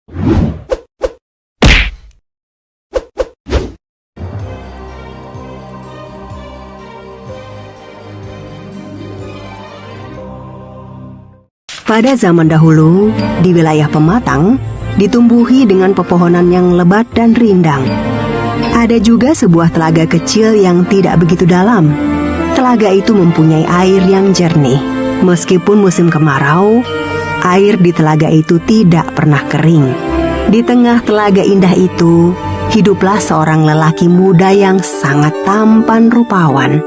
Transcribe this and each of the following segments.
Pada zaman dahulu, di wilayah Pematang, ditumbuhi dengan pepohonan yang lebat dan rindang. Ada juga sebuah telaga kecil yang tidak begitu dalam. Telaga itu mempunyai air yang jernih. Meskipun musim kemarau, air di telaga itu tidak pernah kering. Di tengah telaga indah itu, hiduplah seorang lelaki muda yang sangat tampan rupawan.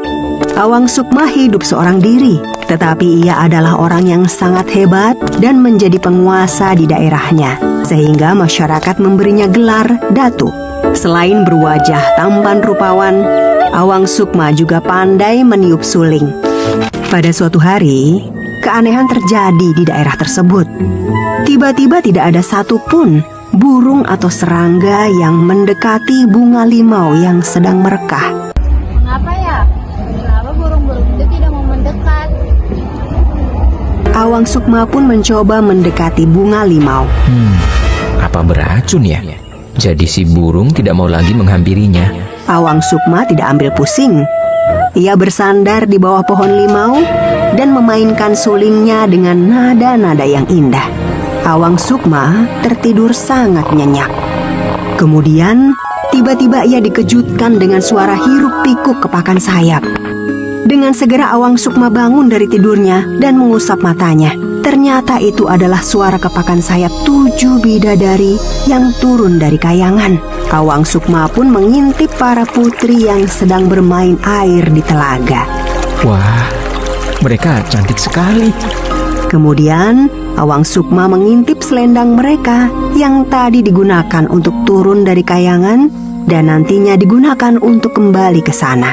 Awang Sukma hidup seorang diri, tetapi ia adalah orang yang sangat hebat dan menjadi penguasa di daerahnya, sehingga masyarakat memberinya gelar Datu. Selain berwajah tampan rupawan, Awang Sukma juga pandai meniup suling. Pada suatu hari, keanehan terjadi di daerah tersebut. Tiba-tiba tidak ada satupun burung atau serangga yang mendekati bunga limau yang sedang merekah. Mengapa ya? Kenapa burung-burung itu tidak mau mendekat? Awang Sukma pun mencoba mendekati bunga limau. Apa beracun ya? Jadi si burung tidak mau lagi menghampirinya. Awang Sukma tidak ambil pusing. Ia bersandar di bawah pohon limau dan memainkan sulingnya dengan nada-nada yang indah. Awang Sukma tertidur sangat nyenyak. Kemudian, tiba-tiba ia dikejutkan dengan suara hiruk-pikuk kepakan sayap. Dengan segera Awang Sukma bangun dari tidurnya dan mengusap matanya. Ternyata itu adalah suara kepakan sayap 7 bidadari yang turun dari kayangan. Awang Sukma pun mengintip para putri yang sedang bermain air di telaga. Wah, mereka cantik sekali. Kemudian Awang Sukma mengintip selendang mereka yang tadi digunakan untuk turun dari kayangan dan nantinya digunakan untuk kembali ke sana.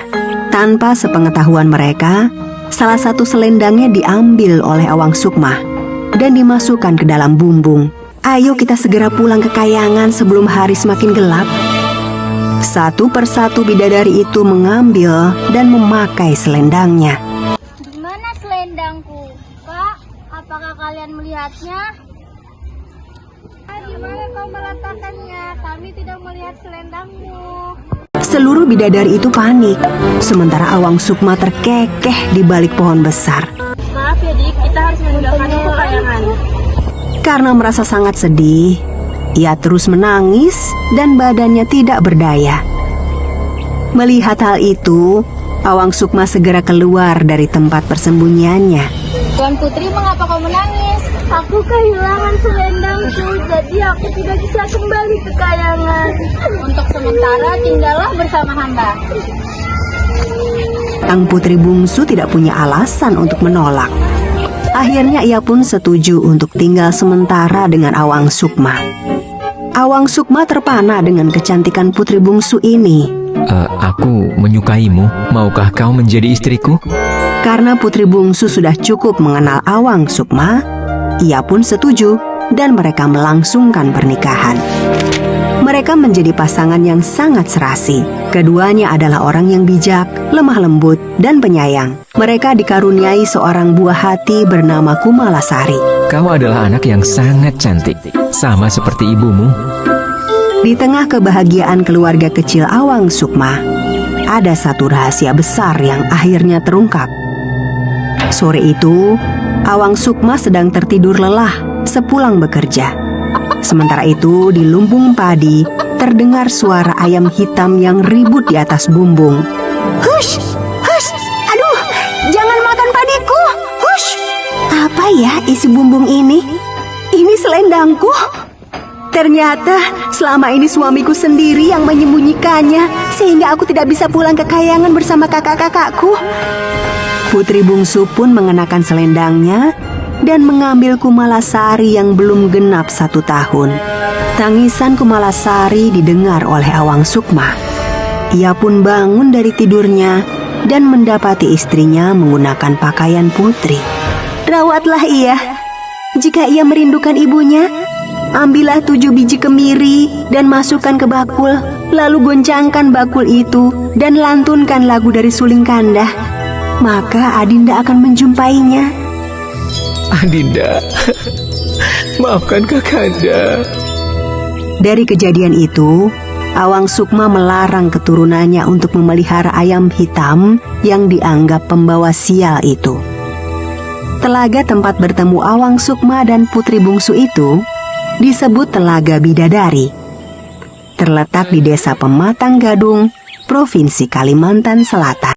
Tanpa sepengetahuan mereka, salah satu selendangnya diambil oleh Awang Sukma dan dimasukkan ke dalam bumbung. Ayo kita segera pulang ke kayangan sebelum hari semakin gelap. Satu persatu bidadari itu mengambil dan memakai selendangnya. Di mana selendangku? Kak, apakah kalian melihatnya? Di mana kau meletakkannya? Kami tidak melihat selendangmu. Seluruh bidadari itu panik, sementara Awang Sukma terkekeh di balik pohon besar. Maaf ya Dik, kita harus meninggalkannya ke kayangan. Karena merasa sangat sedih, ia terus menangis dan badannya tidak berdaya. Melihat hal itu, Awang Sukma segera keluar dari tempat persembunyiannya. Tuan Putri, mengapa kau menangis? Aku kehilangan selendangku, jadi aku tidak bisa kembali ke kayangan. Untuk sementara tinggallah bersama hamba. Sang putri bungsu tidak punya alasan untuk menolak. Akhirnya ia pun setuju untuk tinggal sementara dengan Awang Sukma. Awang Sukma terpana dengan kecantikan putri bungsu ini. Aku menyukaimu. Maukah kau menjadi istriku? Karena putri bungsu sudah cukup mengenal Awang Sukma, ia pun setuju dan mereka melangsungkan pernikahan. Mereka menjadi pasangan yang sangat serasi. Keduanya adalah orang yang bijak, lemah lembut, dan penyayang. Mereka dikaruniai seorang buah hati bernama Kumalasari. Kau adalah anak yang sangat cantik, sama seperti ibumu. Di tengah kebahagiaan keluarga kecil Awang Sukma, ada satu rahasia besar yang akhirnya terungkap. Sore itu, Awang Sukma sedang tertidur lelah sepulang bekerja. Sementara itu, di lumbung padi, terdengar suara ayam hitam yang ribut di atas bumbung. Hush! Hush! Aduh! Jangan makan padiku! Hush! Apa ya isi bumbung ini? Ini selendangku. Ternyata selama ini suamiku sendiri yang menyembunyikannya, sehingga aku tidak bisa pulang ke kayangan bersama kakak-kakakku. Putri bungsu pun mengenakan selendangnya dan mengambil Kumalasari yang belum genap 1 tahun. Tangisan Kumalasari didengar oleh Awang Sukma. Ia pun bangun dari tidurnya dan mendapati istrinya menggunakan pakaian putri. Rawatlah ia. Jika ia merindukan ibunya, ambillah 7 biji kemiri dan masukkan ke bakul. Lalu goncangkan bakul itu dan lantunkan lagu dari suling kandah. Maka Adinda akan menjumpainya. Adinda, maafkan Kakanda. Dari kejadian itu, Awang Sukma melarang keturunannya untuk memelihara ayam hitam yang dianggap pembawa sial itu. Telaga tempat bertemu Awang Sukma dan putri bungsu itu disebut Telaga Bidadari. Terletak di Desa Pematang Gadung, Provinsi Kalimantan Selatan.